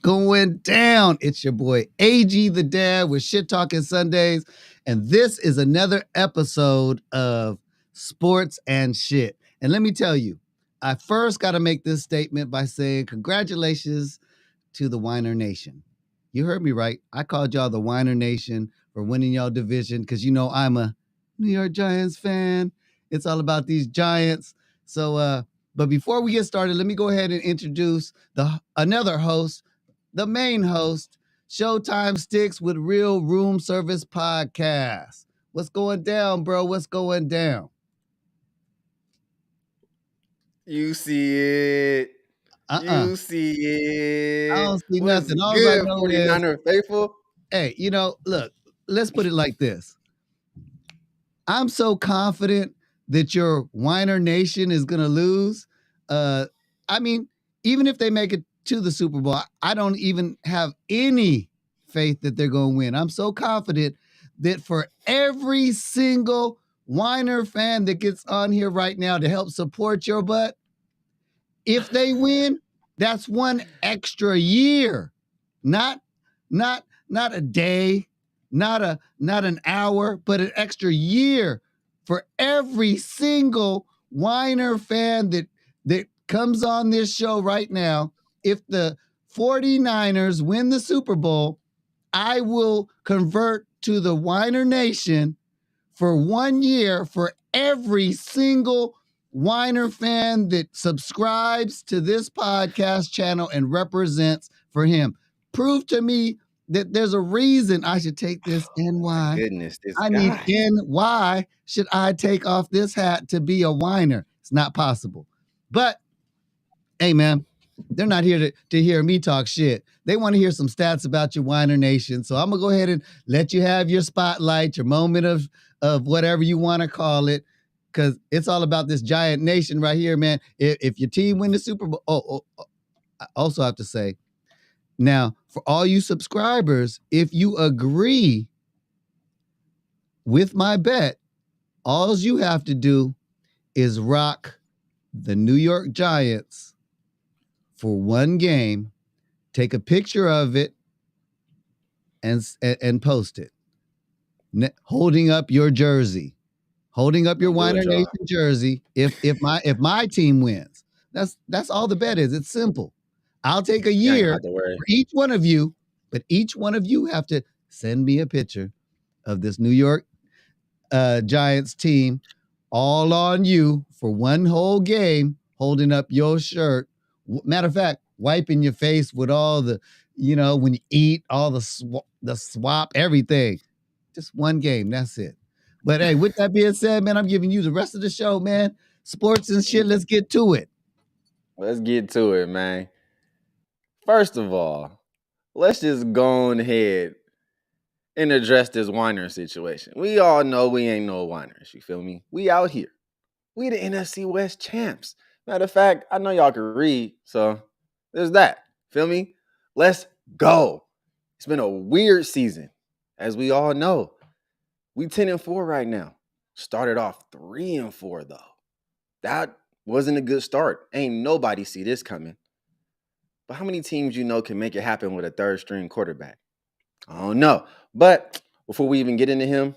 going down? It's your boy AG the Dad with Shit Talking Sundays, and this is another episode of Sports and Shit. And let me tell you, I first got to make this statement by saying congratulations to the Whiner Nation. You heard me right. I called y'all the Whiner Nation for winning y'all division because you know I'm a New York Giants fan. It's all about these Giants. So, but before we get started, let me go ahead and introduce another host, the main host, Showtime Stixx with Real Room Service Podcast. What's going down, bro? What's going down? You see it. You see it. I don't see What's nothing. All good, I know 49er faithful? Hey, look, let's put it like this. I'm so confident that your Whiner Nation is going to lose. I mean, even if they make it to the Super Bowl, I don't even have any faith that they're going to win. I'm so confident that for every single Whiner fan that gets on here right now to help support your butt, if they win, that's one extra year. Not a day, not an hour, but an extra year for every single Whiner fan that comes on this show right now. If the 49ers win the Super Bowl, I will convert to the Whiner Nation for 1 year for every single Whiner fan that subscribes to this podcast channel and represents for him. Prove to me that there's a reason I should take this NY. Goodness, this I guy. need NY. Should I take off this hat to be a Whiner? It's not possible. But, hey, man, they're not here to hear me talk shit. They want to hear some stats about your Whiner Nation. So I'm going to go ahead and let you have your spotlight, your moment of whatever you want to call it, because it's all about this giant nation right here, man. If your team win the Super Bowl, I also have to say, now, for all you subscribers, if you agree with my bet, all you have to do is rock the New York Giants for one game, take a picture of it, and post it, holding up your jersey, holding up your Whiner Nation jersey. If my team wins, that's all the bet is. It's simple. I'll take a year for each one of you, but each one of you have to send me a picture of this New York Giants team, all on you for one whole game, holding up your shirt. Matter of fact, wiping your face with all the, when you eat, all the swap, everything. Just one game, that's it. But hey, with that being said, man, I'm giving you the rest of the show, man. Sports and shit, let's get to it. Let's get to it, man. First of all, let's just go ahead and address this Whiner situation. We all know we ain't no Whiners, you feel me? We out here. We the NFC West champs. Matter of fact, I know y'all can read, so there's that. Feel me? Let's go. It's been a weird season, as we all know. We 10-4 right now. Started off 3-4 though. That wasn't a good start. Ain't nobody see this coming. But how many teams can make it happen with a third string quarterback? I don't know. But before we even get into him,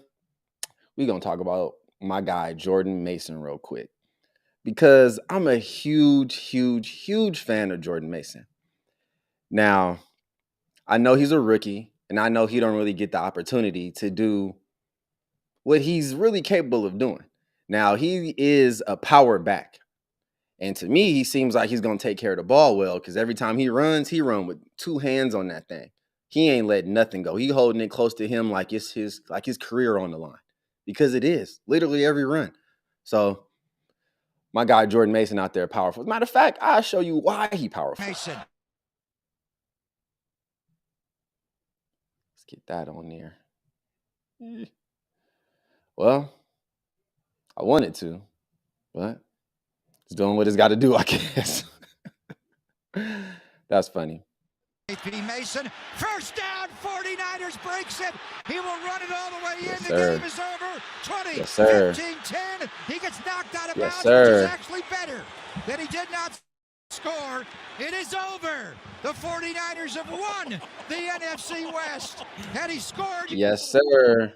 we're going to talk about my guy, Jordan Mason, real quick. Because I'm a huge fan of Jordan Mason. Now, I know he's a rookie, and I know he don't really get the opportunity to do what he's really capable of doing. Now, he is a power back. And to me, he seems like he's going to take care of the ball well, because every time he runs with two hands on that thing. He ain't letting nothing go. He holding it close to him like it's his career on the line, because it is literally every run. So my guy Jordan Mason out there powerful. As a matter of fact, I'll show you why he powerful. Mason. Let's get that on there. Well, I wanted to, but it's doing what it's got to do, I guess. That's funny. Mason, first down, 49ers breaks it. He will run it all the way in. Yes, the sir. game is over. 20, yes, sir. 15, 10. He gets knocked out of yes, bounds, sir. which is actually better that he did not score. It is over. The 49ers have won the NFC West. And he scored. Yes, sir.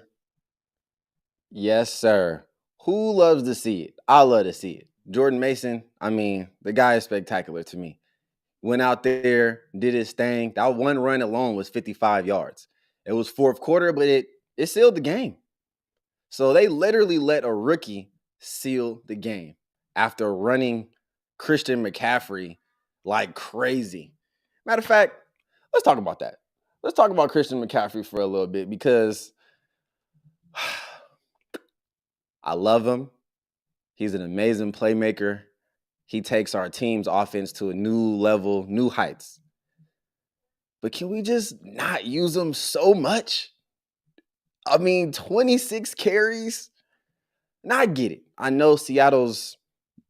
Yes, sir. Who loves to see it? I love to see it. Jordan Mason, I mean, the guy is spectacular to me. Went out there, did his thing. That one run alone was 55 yards. It was fourth quarter, but it sealed the game. So they literally let a rookie seal the game after running Christian McCaffrey like crazy. Matter of fact, let's talk about that. Let's talk about Christian McCaffrey for a little bit because I love him. He's an amazing playmaker. He takes our team's offense to a new level, new heights. But can we just not use him so much? I mean, 26 carries. Now I get it. I know Seattle's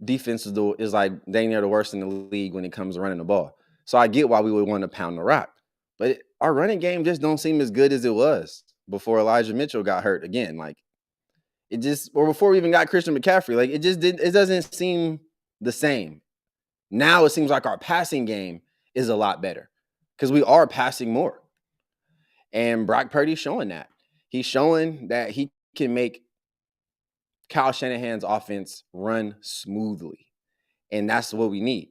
defense is like dang near the worst in the league when it comes to running the ball. So I get why we would want to pound the rock. But our running game just don't seem as good as it was before Elijah Mitchell got hurt again. Like or before we even got Christian McCaffrey, like it doesn't seem the same. Now it seems like our passing game is a lot better because we are passing more. And Brock Purdy's showing that. He's showing that he can make Kyle Shanahan's offense run smoothly. And that's what we need.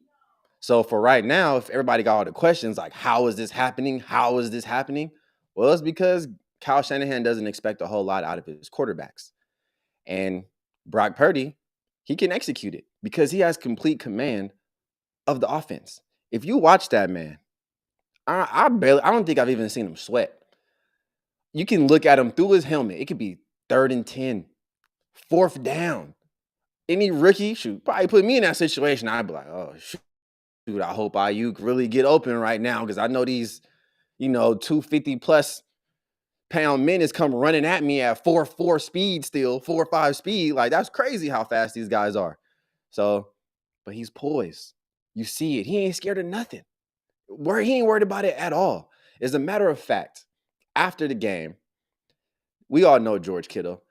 So for right now, if everybody got all the questions like, how is this happening? How is this happening? Well, it's because Kyle Shanahan doesn't expect a whole lot out of his quarterbacks. And Brock Purdy, he can execute it because he has complete command of the offense. If you watch that man, I don't think I've even seen him sweat. You can look at him through his helmet. It could be 3rd and 10, 4th down. Any rookie, probably put me in that situation. I'd be like, oh, shoot, I hope Ayuk really get open right now because I know these, 250-plus pound men is come running at me at 4.4 speed still, 4.5 speed. Like, that's crazy how fast these guys are. So, but he's poised. You see it. He ain't scared of nothing. He ain't worried about it at all. As a matter of fact, after the game, we all know George Kittle.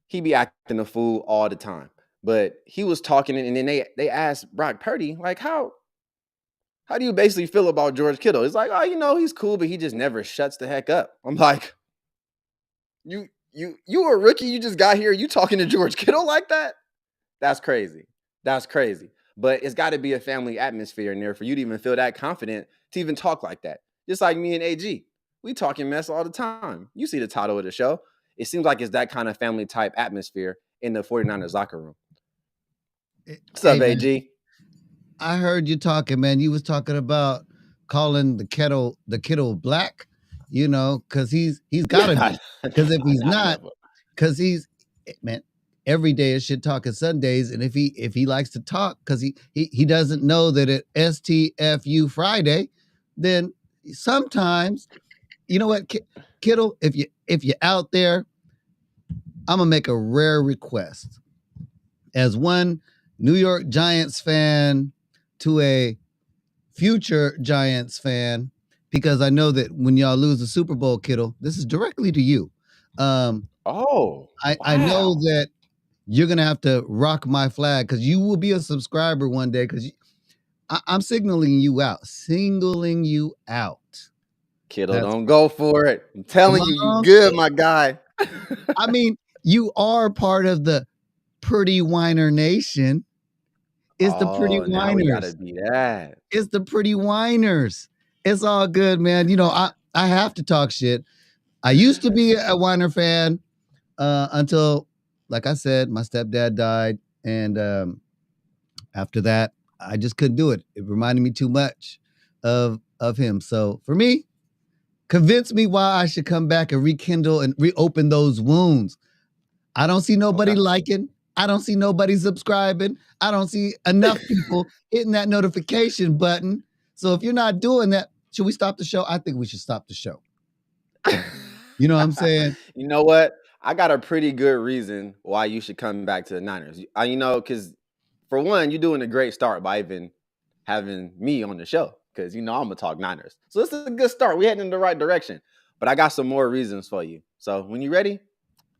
He be acting a fool all the time. But he was talking, and then they asked Brock Purdy, like, how do you basically feel about George Kittle? It's like, oh, he's cool, but he just never shuts the heck up. I'm like, you a rookie, you just got here, you talking to George Kittle like that? That's crazy. That's crazy. But it's got to be a family atmosphere in there for you to even feel that confident to even talk like that. Just like me and AG. We talking mess all the time. You see the title of the show. It seems like it's that kind of family type atmosphere in the 49ers locker room. What's up, man, AG? I heard you talking, man. You was talking about calling the Kittle black, because he's got to be. Because if he's not, because he's, man, every day is shit talking Sundays, and if he likes to talk because he doesn't know that at STFU Friday, then sometimes, you know what, Kittle, if you're out there, I'm gonna make a rare request as one New York Giants fan to a future Giants fan, because I know that when y'all lose the Super Bowl, Kittle, this is directly to you. I know that you're gonna have to rock my flag because you will be a subscriber one day, because I'm singling you out. Kittle, don't go for it. I'm telling you good, my guy. I mean, you are part of the Pretty Whiner Nation. It's the Pretty Whiners. Now we gotta be that. It's the Pretty Whiners. It's all good, man. I have to talk shit. I used to be a Whiner fan until, like I said, my stepdad died. And after that, I just couldn't do it. It reminded me too much of him. So for me, convince me why I should come back and rekindle and reopen those wounds. I don't see nobody liking. I don't see nobody subscribing. I don't see enough people hitting that notification button. So if you're not doing that, should we stop the show? I think we should stop the show. You know what I'm saying? You know what? I got a pretty good reason why you should come back to the Niners. Because for one, you're doing a great start by even having me on the show, because I'm gonna talk Niners. So this is a good start. We're heading in the right direction. But I got some more reasons for you. So when you're ready,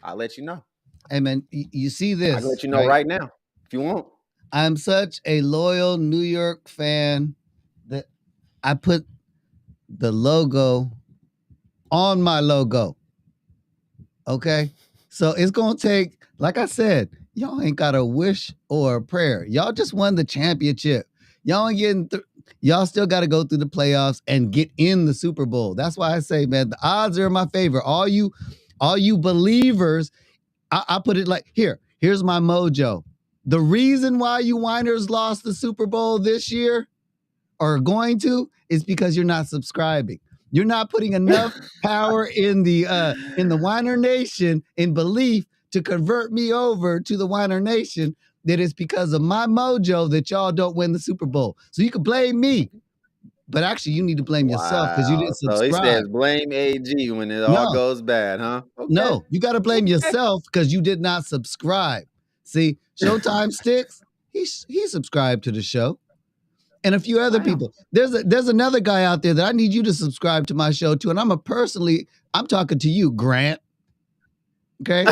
I'll let you know. Hey man, you see this? I can let you know right now if you want. I'm such a loyal New York fan that I put the logo on my logo. Okay. So it's going to take, like I said, y'all ain't got a wish or a prayer. Y'all just won the championship. Y'all ain't getting y'all still got to go through the playoffs and get in the Super Bowl. That's why I say, man, the odds are in my favor. All you believers, I put it like here's my mojo. The reason why you whiners lost the Super Bowl this year are going to is because you're not subscribing. You're not putting enough power in the Whiner Nation in belief to convert me over to the Whiner Nation that it's because of my mojo that y'all don't win the Super Bowl. So you can blame me, but actually you need to blame yourself because you Wow. didn't So he subscribe. says blame AG when it all No, goes bad, huh? Okay. no, you got to blame Okay. yourself because you did not subscribe. See, Showtime Stixx, he subscribed to the show. And a few other Wow. people. There's another guy out there that I need you to subscribe to my show too. And I'm talking to you, Grant. Okay,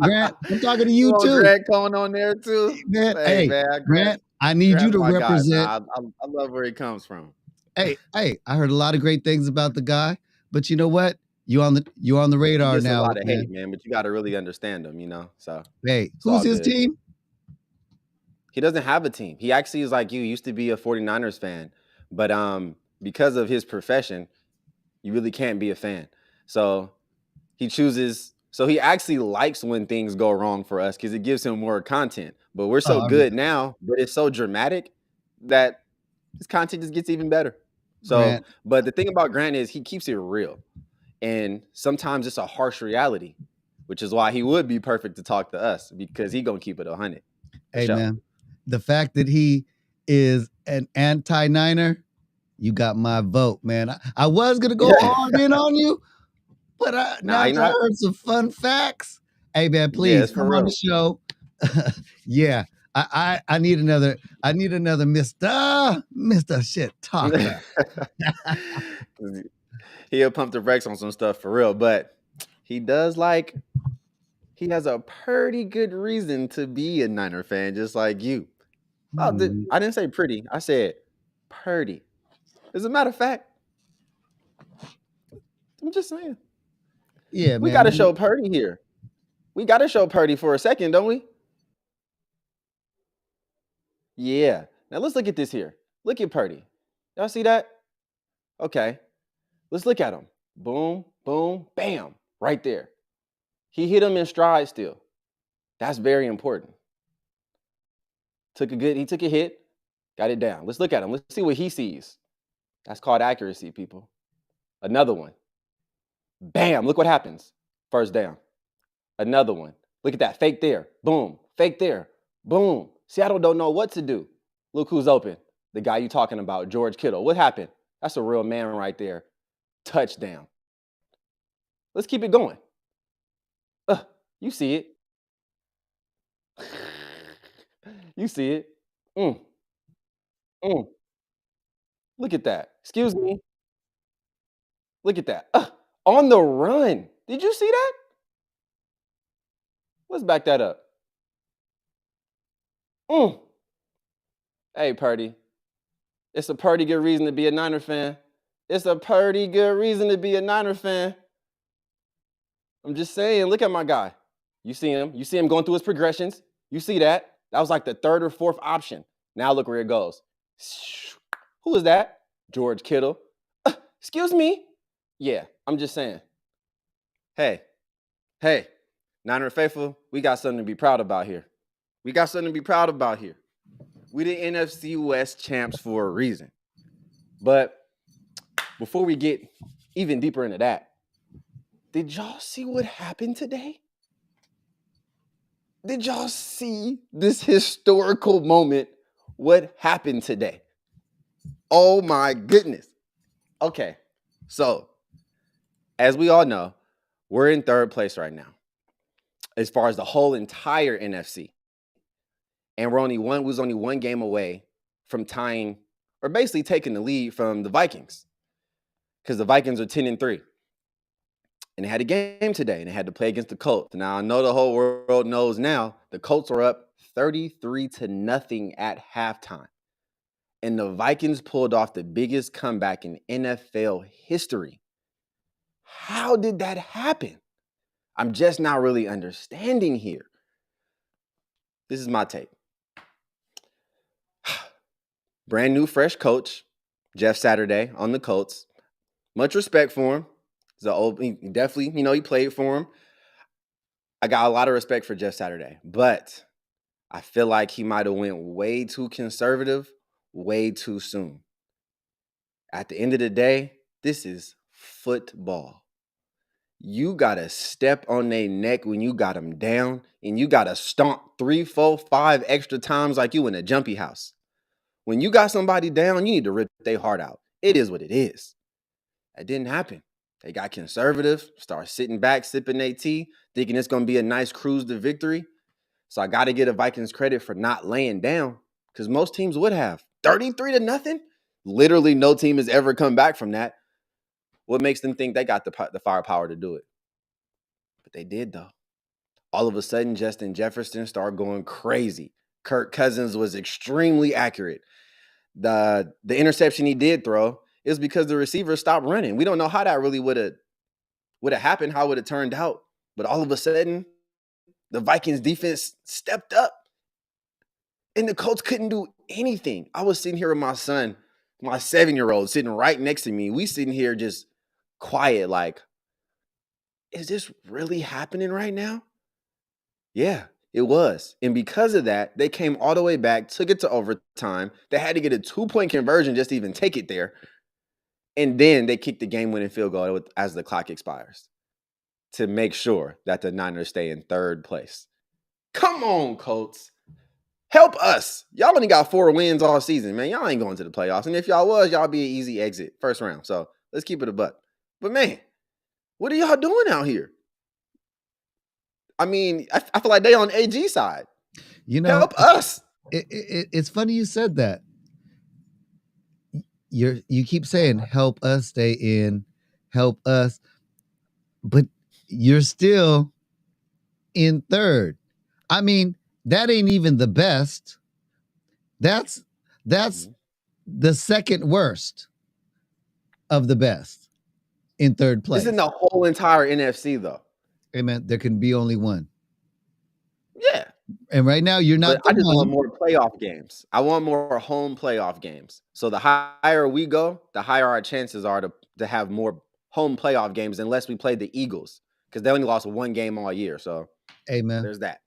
Grant, I'm talking to You you want too, Greg Cohen on there too? man. Hey Hey, man, Grant, I need you Grant's to my guy, man. represent. I love where he comes from. Hey, I heard a lot of great things about the guy, but you know what? You on the He radar gets a now, lot of hate, man. man, but you got to really understand him, you know. So Hey, it's who's all his good. team? He doesn't have a team. He actually is like you, used to be a 49ers fan, but because of his profession, you really can't be a fan. So he chooses. So he actually likes when things go wrong for us because it gives him more content. But we're Oh, so good now, but it's so dramatic that his content just gets even better. So, Grant. but the thing about Grant is he keeps it real, and sometimes it's a harsh reality, which is why he would be perfect to talk to us because he gonna keep it 100 for Hey, sure. man, the fact that he is an anti-Niner, you got my vote, man. I was gonna go Yeah, hard in on you, but nah, now he that I not. heard some fun facts, hey man, Yeah, please it's for come on the real. show. Yeah, I need another Mister Shit Talker. He'll pump the brakes on some stuff for real, but he does like he has a pretty good reason to be a Niner fan, just like you. Oh, Hmm. I didn't say pretty. I said purdy. As a matter of fact, I'm just saying Yeah, we got to man. show Purdy here. We got to show Purdy for a second, don't we? Yeah. Now let's look at this here. Look at Purdy. Y'all see that? Okay. Let's look at him. Boom, boom, bam, right there. He hit him in stride still. That's very important. He took a hit, got it down. Let's look at him. Let's see what he sees. That's called accuracy, people. Another one. Bam, look what happens. First down. Another one. Look at that. Fake there. Boom. Fake there. Boom. Seattle don't know what to do. Look who's open. The guy you talking about, George Kittle. What happened? That's a real man right there. Touchdown. Let's keep it going. You see it. You see it. Mm, mm. Look at that. Excuse me. Look at that. On the run. Did you see that? Let's back that up. Mm. Hey, Purdy. It's a pretty good reason to be a Niner fan. It's a pretty good reason to be a Niner fan. I'm just saying, look at my guy. You see him. You see him going through his progressions. You see that. That was like the third or fourth option. Now look where it goes. Who is that? George Kittle. Excuse me. Yeah, I'm just saying. Hey, hey, Niner faithful, we got something to be proud about here. We got something to be proud about here. We the NFC West champs for a reason. But before we get even deeper into that, did y'all see what happened today? Did y'all see this historical moment? What happened today? Oh my goodness. Okay, so as we all know, we're in third place right now as far as the whole entire NFC. And we was only one game away from tying or basically taking the lead from the Vikings because the Vikings are 10-3. And they had a game today and they had to play against the Colts. Now, I know the whole world knows now the Colts are up 33-0 at halftime. And the Vikings pulled off the biggest comeback in NFL history. How did that happen? I'm just not really understanding here. This is my take. Brand new, fresh coach, Jeff Saturday on the Colts. Much respect for him. He definitely, he played for him. I got a lot of respect for Jeff Saturday, but I feel like he might have went way too conservative, way too soon. At the end of the day, this is football. You got to step on their neck when you got them down, and you got to stomp 3, 4, 5 extra times like you in a jumpy house. When you got somebody down, you need to rip their heart out. It is what it is. That didn't happen. They got conservative, start sitting back, sipping their tea, thinking it's going to be a nice cruise to victory. So I got to give the Vikings credit for not laying down, because most teams would have. 33-0? Literally no team has ever come back from that. What makes them think they got the firepower to do it? But they did, though. All of a sudden, Justin Jefferson started going crazy. Kirk Cousins was extremely accurate. The interception he did throw is because the receiver stopped running. We don't know how that really would have happened, how it would have turned out. But all of a sudden, the Vikings defense stepped up, and the Colts couldn't do anything. I was sitting here with my son, my 7-year-old, sitting right next to me. We sitting here just quiet, like, is this really happening right now? Yeah, it was. And because of that, they came all the way back, took it to overtime. They had to get a 2-point conversion just to even take it there. And then they kicked the game-winning field goal as the clock expires to make sure that the Niners stay in third place. Come on, Colts. Help us. Y'all only got 4 wins all season, man. Y'all ain't going to the playoffs. And if y'all was, y'all be an easy exit first round. So let's keep it a buck. But, man, what are y'all doing out here? I mean, I feel like they on AG side. Help us. It's funny you said that. You keep saying help us stay in, help us, but you're still in third. I mean, that ain't even the best. That's the second worst of the best in third place. This isn't the whole entire NFC, though. Hey, man, there can be only one. Yeah. And right now, you're not. But I just want more playoff games. I want more home playoff games. So the higher we go, the higher our chances are to have more home playoff games, unless we play the Eagles, because they only lost 1 game all year. So, hey, man, there's that.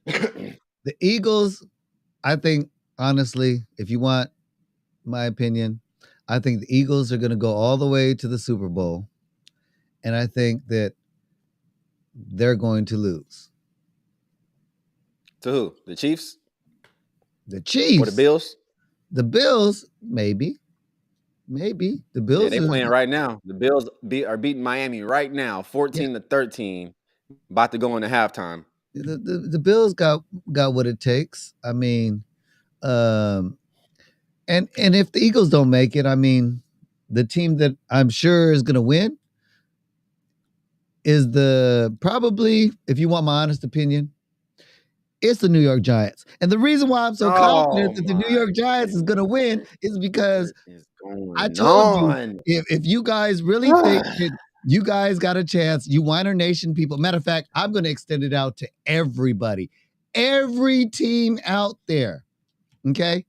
The Eagles, I think, honestly, if you want my opinion, I think the Eagles are going to go all the way to the Super Bowl. And I think that they're going to lose. To who? The Chiefs? The Chiefs? Or the Bills? The Bills, maybe. Maybe. The Bills. Yeah, they're playing right now. The Bills are beating Miami right now, 14-13, about to go into halftime. The Bills got what it takes. I mean, and if the Eagles don't make it, I mean, the team that I'm sure is going to win is probably, if you want my honest opinion, it's the New York Giants. And the reason why I'm so confident that the New York Giants is going to win is because I told you, if you guys really think that you guys got a chance, you Whiner Nation people. Matter of fact, I'm going to extend it out to everybody, every team out there. Okay.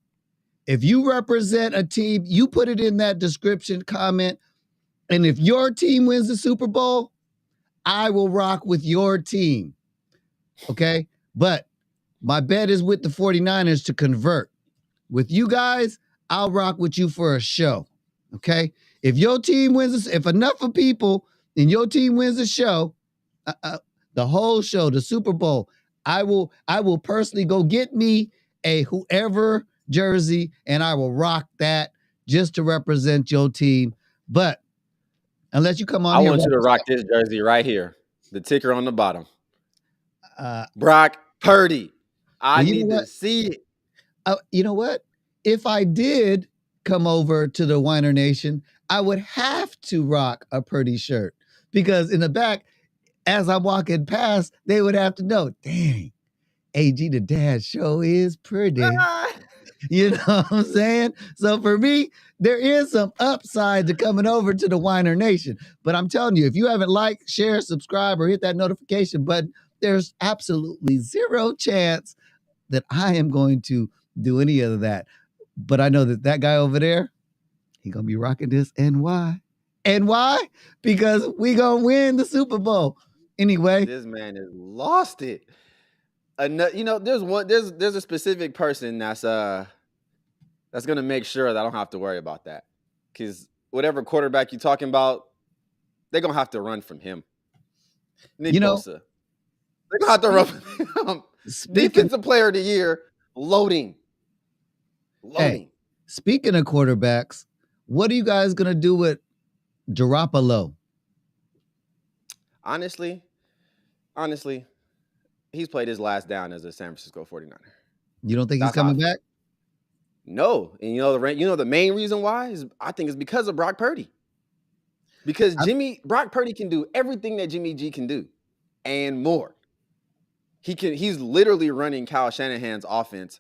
If you represent a team, you put it in that description comment. And if your team wins the Super Bowl, I will rock with your team. Okay. But my bet is with the 49ers to convert. With you guys, I'll rock with you for a show. Okay. If your team wins, if enough of people in your team wins the show, the whole show, the Super Bowl, I will personally go get me a whoever jersey and I will rock that just to represent your team. But unless you come on here. I want you to rock this jersey right here. The ticker on the bottom. Brock Purdy. I need to see it. You know what? If I did come over to the Whiner Nation, I would have to rock a Purdy shirt, because in the back, as I'm walking past, they would have to know, dang, AG the Dad show is pretty. You know what I'm saying? So for me, there is some upside to coming over to the Whiner Nation. But I'm telling you, if you haven't liked, share, subscribe, or hit that notification button, there's absolutely zero chance that I am going to do any of that. But I know that guy over there, he gonna be rocking this. And why? And why? Because we gonna win the Super Bowl. Anyway, This man has lost it. There's a specific person that's gonna make sure that I don't have to worry about that. Because whatever quarterback you're talking about, they're gonna have to run from him. Nick Bosa. They're gonna have to run from him. Defensive player of the year, loading. Hey, speaking of quarterbacks, what are you guys gonna do with Garoppolo? Honestly, he's played his last down as a San Francisco 49er. You don't think he's coming back? No. And you know the main reason why is I think it's because of Brock Purdy. Because Brock Purdy can do everything that Jimmy G can do and more. He's literally running Kyle Shanahan's offense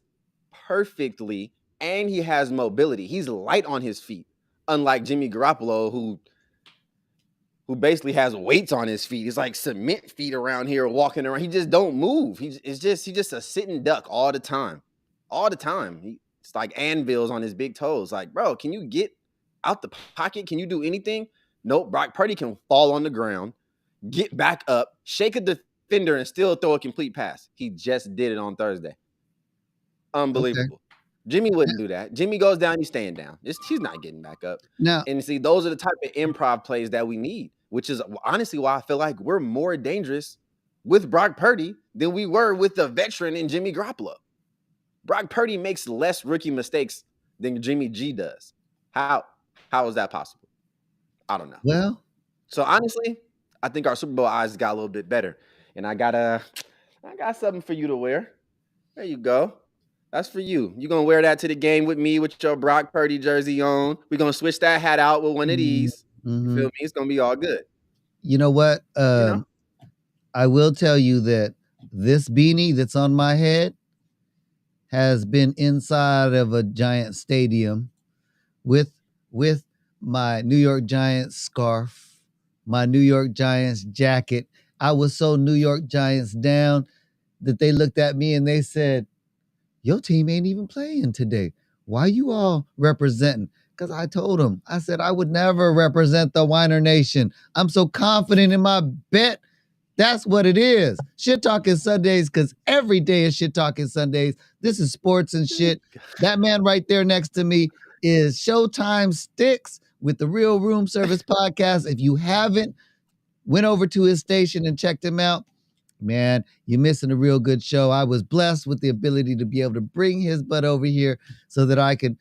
perfectly, and he has mobility. He's light on his feet, unlike Jimmy Garoppolo, who basically has weights on his feet. He's like cement feet around here walking around. He just don't move. He's just a sitting duck all the time. All the time. It's like anvils on his big toes. Like, bro, can you get out the pocket? Can you do anything? Nope. Brock Purdy can fall on the ground, get back up, shake a defender, and still throw a complete pass. He just did it on Thursday. Unbelievable. Okay. Jimmy wouldn't do that. Jimmy goes down, he's staying down. He's not getting back up. Now, and see, those are the type of improv plays that we need, which is honestly why I feel like we're more dangerous with Brock Purdy than we were with the veteran in Jimmy Garoppolo. Brock Purdy makes less rookie mistakes than Jimmy G does. How is that possible? I don't know. Well, so honestly, I think our Super Bowl odds got a little bit better. And I got something for you to wear. There you go. That's for you. You're going to wear that to the game with me with your Brock Purdy jersey on. We're going to switch that hat out with one of these. Mm-hmm. You feel me? It's going to be all good. You know what? I will tell you that this beanie that's on my head has been inside of a Giant stadium with my New York Giants scarf, my New York Giants jacket. I was so New York Giants down that they looked at me and they said, your team ain't even playing today. Why you all representing? Because I told them, I said, I would never represent the Whiner Nation. I'm so confident in my bet. That's what it is. Shit Talking Sundays, because every day is Shit Talking Sundays. This is sports and shit. That man right there next to me is Showtime Stixx with the Real Room Service Podcast. If you haven't went over to his station and checked him out, man, you're missing a real good show. I was blessed with the ability to be able to bring his butt over here so that I could,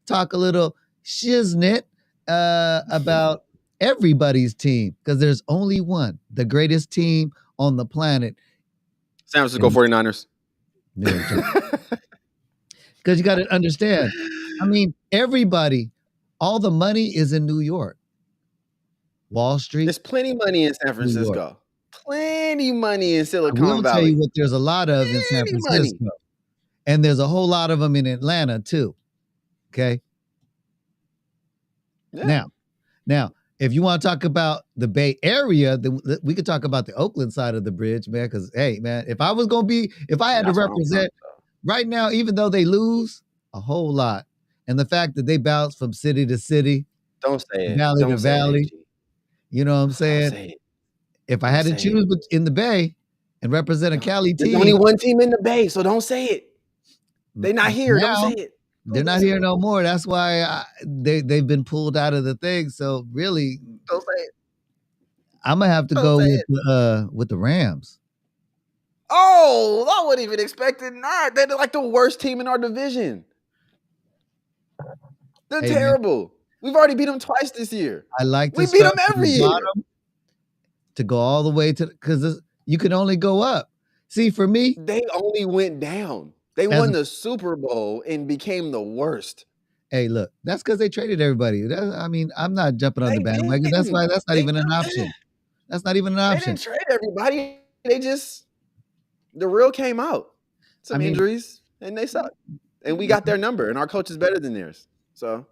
talk a little shiznit about everybody's team, because there's only one, the greatest team on the planet. San Francisco 49ers. Because you got to understand, I mean, everybody, all the money is in New York. Wall Street. There's plenty of money in San Francisco. Plenty money in Silicon Valley. We'll tell you what there's a lot of in San Francisco. Money. And there's a whole lot of them in Atlanta too. Okay. Yeah. Now, if you want to talk about the Bay Area, then we could talk about the Oakland side of the bridge, man. Because, hey, man, if I had to represent right now, even though they lose a whole lot, and the fact that they bounce from city to city, don't say it, valley to valley, you know what I'm saying? If I had to choose in the Bay and represent a Cali team, there's only one team in the Bay, so don't say it. They're not here. Don't say it. They're not here no more. That's why they've been pulled out of the thing. So really, don't say it. I'm gonna have to go with the Rams. Oh, I wouldn't even expect it. Not. They're like the worst team in our division. They're terrible. Man. We've already beat them twice this year. I like to we beat them every year. To go all the way to, because you can only go up. See, for me, they only went down. They won the Super Bowl and became the worst. Hey, look, that's because they traded everybody. I'm not jumping on the bandwagon. That's why that's not even an option. That's not even an option. They didn't trade everybody. The real came out. I Some mean, injuries, and they suck. And we got their number, and our coach is better than theirs. So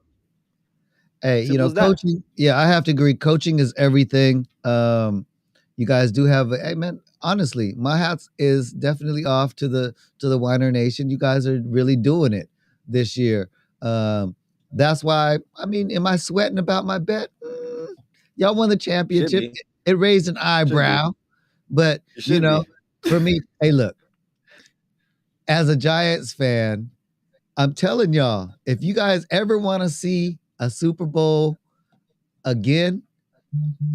hey, simple as that. coaching. Yeah, I have to agree. Coaching is everything. You guys do have. Hey, man. Honestly, my hats is definitely off to the Weiner Nation. You guys are really doing it this year. That's why. I mean, am I sweating about my bet? Y'all won the Should championship. be. It raised an Should be. eyebrow, but It should be. for me, hey, look. As a Giants fan, I'm telling y'all, if you guys ever want to see a Super Bowl again,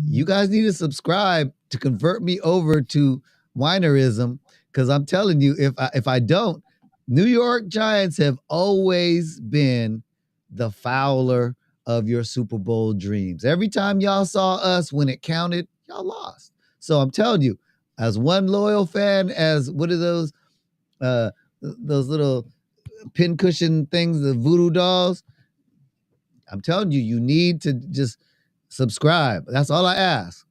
you guys need to subscribe to convert me over to Winerism, because I'm telling you, if I don't, New York Giants have always been the fouler of your Super Bowl dreams. Every time y'all saw us when it counted, y'all lost. So I'm telling you, as one loyal fan, as what are those little pincushion things, the voodoo dolls? I'm telling you, you need to just subscribe. That's all I ask.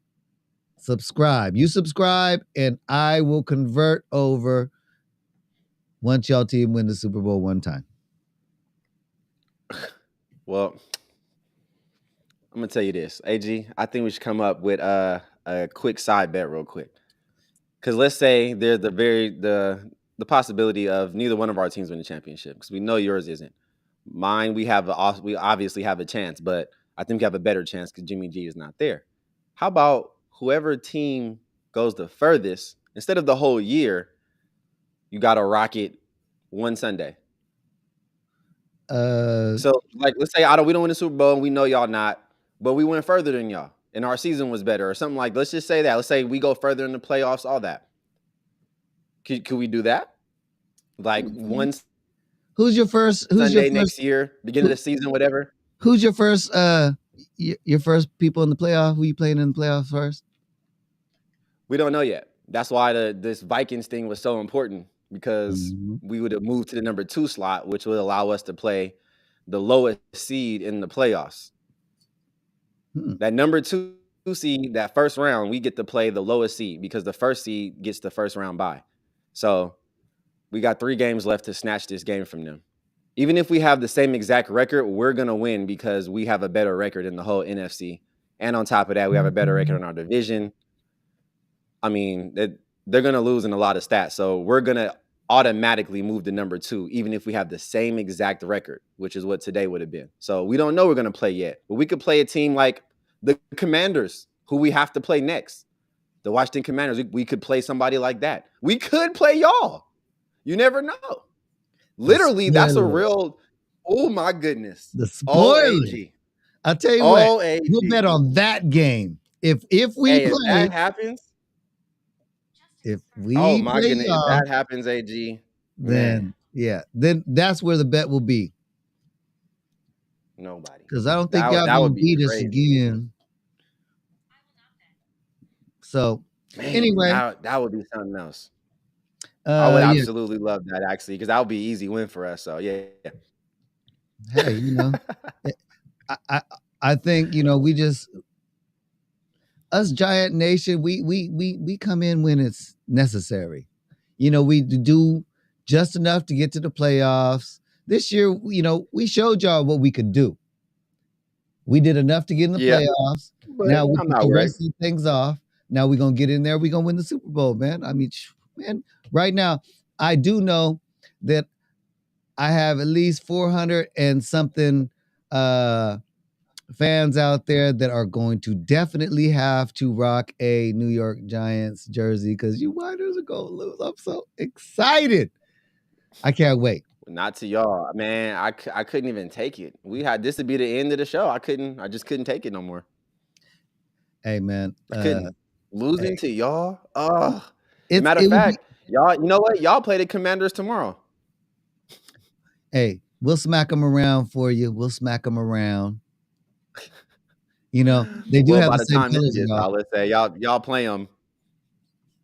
Subscribe. You subscribe, and I will convert over once y'all team win the Super Bowl one time. Well, I'm gonna tell you this, AG. I think we should come up with a quick side bet, real quick. Because let's say there's the possibility of neither one of our teams win the championship. Because we know yours isn't. Mine, we obviously have a chance, but I think we have a better chance because Jimmy G is not there. How about whoever team goes the furthest, instead of the whole year, you got to rock it one Sunday. So, like, let's say we don't win the Super Bowl, and we know y'all not, but we went further than y'all, and our season was better, or something like. Let's just say that. Let's say we go further in the playoffs, all that. Could we do that? Like one Who's your first Sunday next year, beginning of the season, whatever. Who's your first your first people in the playoff? Who you playing in the playoffs first? We don't know yet. That's why this Vikings thing was so important, because we would have moved to the number 2 slot, which would allow us to play the lowest seed in the playoffs. That number 2 seed, that first round, we get to play the lowest seed because the first seed gets the first round bye. So we got 3 games left to snatch this game from them. Even if we have the same exact record, we're going to win because we have a better record in the whole NFC. And on top of that, we have a better record in our division. I mean, they're going to lose in a lot of stats. So we're going to automatically move to number 2, even if we have the same exact record, which is what today would have been. So we don't know we're going to play yet. But we could play a team like the Commanders, who we have to play next. The Washington Commanders, we could play somebody like that. We could play y'all. You never know. Literally, that's a real, oh my goodness. The spoiler. I'll tell you what, we'll bet on that game. If we play, if that happens, if we oh my play goodness, y'all, if that happens, AG, then then that's where the bet will be. Nobody. Because I don't think y'all gonna beat us again. So anyway, that would be something else. I would absolutely love that, actually, because that would be an easy win for us. So yeah. Hey, I think we just, us Giant Nation, we come in when it's necessary. We do just enough to get to the playoffs. This year, we showed y'all what we could do. We did enough to get in the playoffs. Now we can rest things off. Now we're gonna get in there. We're gonna win the Super Bowl, man. I mean, man, right now, I do know that I have at least 400 and something fans out there that are going to definitely have to rock a New York Giants jersey, because you Winers are going to lose. I'm so excited. I can't wait. Not to y'all, man. I couldn't even take it. We had this to be the end of the show. I just couldn't take it no more. Hey, man. I couldn't. Losing to y'all? Matter of fact, y'all, you know what? Y'all play the Commanders tomorrow. Hey, we'll smack them around for you. We'll smack them around. They do have the same colors. Let's say y'all play them.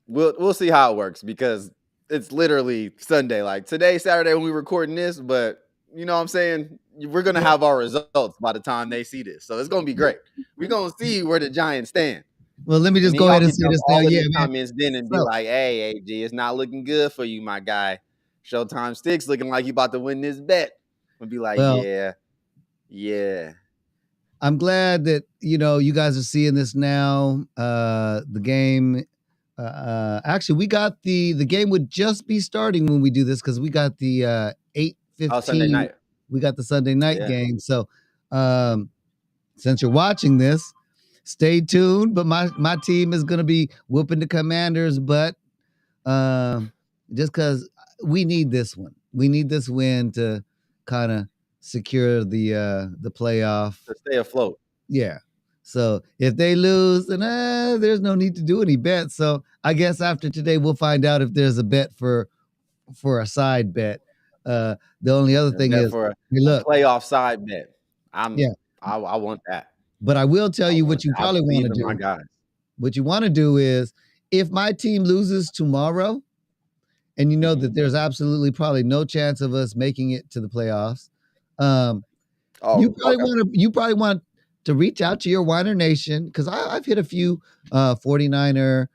We'll see how it works, because it's literally Sunday. Like today, Saturday, when we're recording this, but you know what I'm saying? We're gonna have our results by the time they see this, so it's gonna be great. We're gonna see where the Giants stand. Well, let me just And then go y'all ahead and can say dump this now. all of Yeah, these man. comments then and be So, like, hey, AG, it's not looking good for you, my guy. Showtime Stixx looking like you about to win this bet. And be like, well, yeah. I'm glad that you guys are seeing this now. The game, actually, we got the game would just be starting when we do this because we got the Oh, Sunday 8:15. night. We got the Sunday night Yeah. game. So, since you're watching this, stay tuned. But my team is gonna be whooping the Commanders' butt. Just because we need this one. We need this win to kind of secure the playoff. To stay afloat. Yeah. So if they lose, then there's no need to do any bets. So I guess after today we'll find out if there's a bet for a side bet. The only other thing Bet is, for hey, a look, playoff side bet. yeah. I want that. But I will tell I you want what you that. I probably want believe to in my do. guys. What you want to do is, if my team loses tomorrow, and you know that there's absolutely probably no chance of us making it to the playoffs, you probably want to reach out to your Weiner Nation, because I've hit a few 49er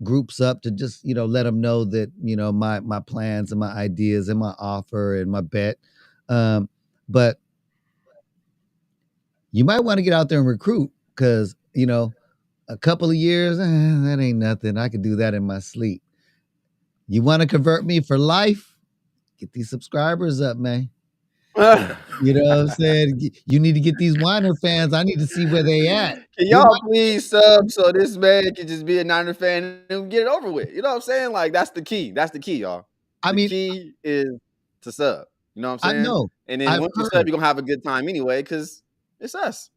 groups up to just let them know that my plans and my ideas and my offer and my bet. But you might want to get out there and recruit, because a couple of years, that ain't nothing. I could do that in my sleep. You want to convert me for life? Get these subscribers up, man. You know what I'm saying? You need to get these Weiner fans. I need to see where they at. Can y'all please sub so this man can just be a Niner fan and get it over with? You know what I'm saying? Like, that's the key. That's the key, y'all. The key is to sub. You know what I'm I saying? know. And then I've once you heard. sub, you're gonna have a good time anyway, because it's us.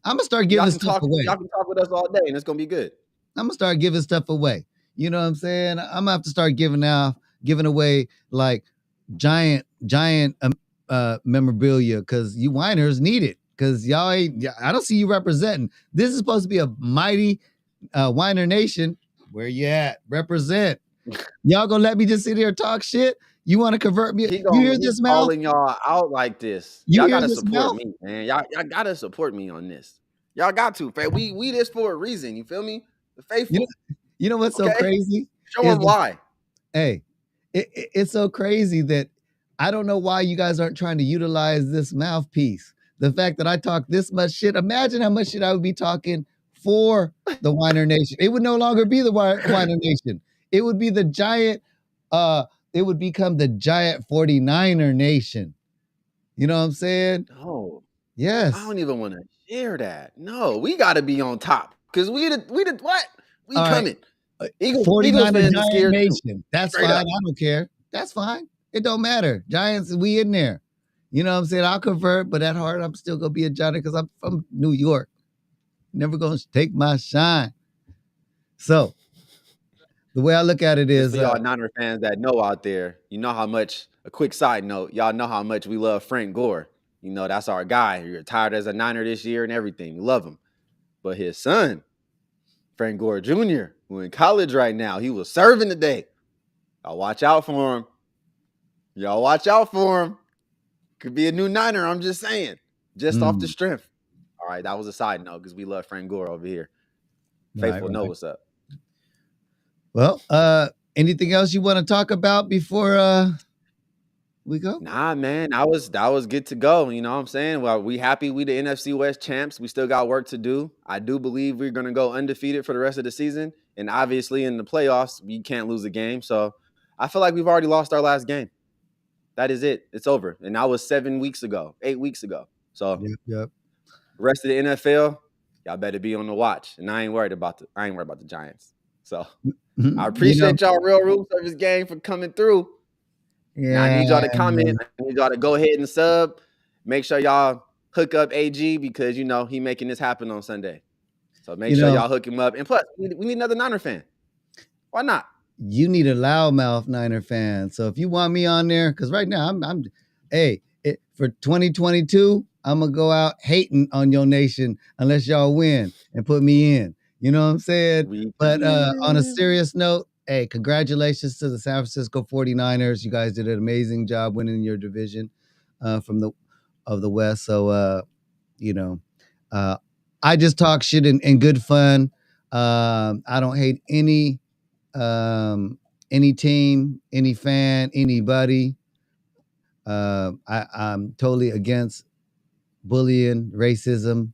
I'm gonna start giving stuff away. Y'all can talk with us all day, and it's gonna be good. I'm gonna start giving stuff away. You know what I'm saying? I'm gonna have to start giving away like giant memorabilia, because you whiners need it. Because y'all ain't. I don't see you representing. This is supposed to be a mighty Weiner Nation. Where you at? Represent. Y'all gonna let me just sit here and talk shit? You want to convert me? You hear this mouth? Calling y'all out like this. You Y'all hear gotta this support mouth? me, man. Y'all gotta support me on this. Y'all got to, fam. We this for a reason. You feel me? The faithful. You know what's so crazy? Show them why. Hey, it's so crazy that I don't know why you guys aren't trying to utilize this mouthpiece. The fact that I talk this much shit, imagine how much shit I would be talking for the Weiner Nation. It would no longer be the Weiner Nation. It would be the giant, it would become the giant 49er Nation. You know what I'm saying? Oh, yes. I don't even want to share that. No, we got to be on top, because we the what? We all coming. Right. Eagles fans are scared Nation. Too. That's Straight fine. up. I don't care. That's fine. It don't matter. Giants, we in there. You know what I'm saying? I'll convert, but at heart, I'm still gonna be a Giant because I'm from New York. Never gonna take my shine. So the way I look at it is, for y'all Niner fans that know out there, you know how much. A quick side note, y'all know how much we love Frank Gore. You know, that's our guy. He retired as a Niner this year and everything. We love him. But his son, Frank Gore Jr., who in college right now, he was serving today. Y'all watch out for him. Y'all watch out for him. Could be a new Niner, I'm just saying. Just off the strength. All right, that was a side note, because we love Frank Gore over here. Faithful know what's up. Well, anything else you want to talk about before we go? Nah, man, that was good to go. You know what I'm saying? Well, we happy we the NFC West champs. We still got work to do. I do believe we're gonna go undefeated for the rest of the season. And obviously in the playoffs, we can't lose a game. So I feel like we've already lost our last game. That is it. It's over. And that was 8 weeks ago. So yep. The rest of the NFL, y'all better be on the watch. And I ain't worried about the Giants. So I appreciate y'all Real Room Service gang for coming through. Yeah, now I need y'all to comment. I need y'all to go ahead and sub. Make sure y'all hook up AG, because he making this happen on Sunday. So make sure y'all hook him up. And plus, we need another Niner fan. Why not? You need a loudmouth Niner fan. So if you want me on there, because right now for 2022, I'm gonna go out hating on your nation unless y'all win and put me in. You know what I'm saying? But on a serious note, hey, congratulations to the San Francisco 49ers. You guys did an amazing job winning your division of the West. So I just talk shit in good fun. I don't hate any team, any fan, anybody. I'm totally against bullying, racism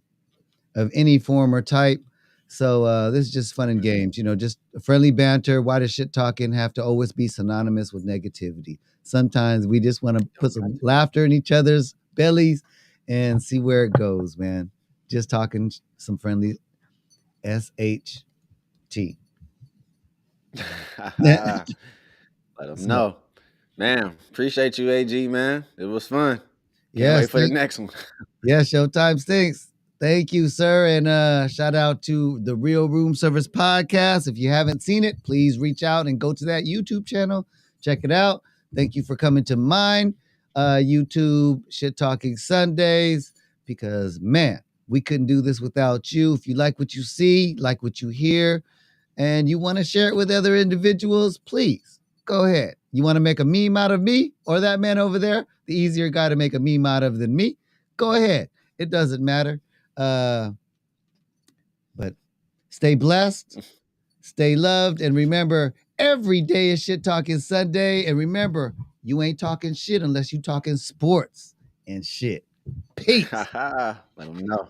of any form or type. So this is just fun and games, just friendly banter. Why does shit talking have to always be synonymous with negativity? Sometimes we just want to put some laughter in each other's bellies and see where it goes, man. Just talking some friendly SHT. Let them So, know. Man, appreciate you, AG, man. It was fun. Can't yes, wait for the next one. yeah, Showtime Stixx. Thank you, sir. And shout out to the Real Room Service Podcast. If you haven't seen it, please reach out and go to that YouTube channel. Check it out. Thank you for coming to mine. YouTube Shit Talking Sundays, because man, we couldn't do this without you. If you like what you see, like what you hear, and you want to share it with other individuals, please go ahead. You want to make a meme out of me or that man over there, the easier guy to make a meme out of than me, go ahead. It doesn't matter. But stay blessed, stay loved, and remember, every day is Shit Talking Sunday. And remember, you ain't talking shit unless you talking sports and shit. Peace. Let them know.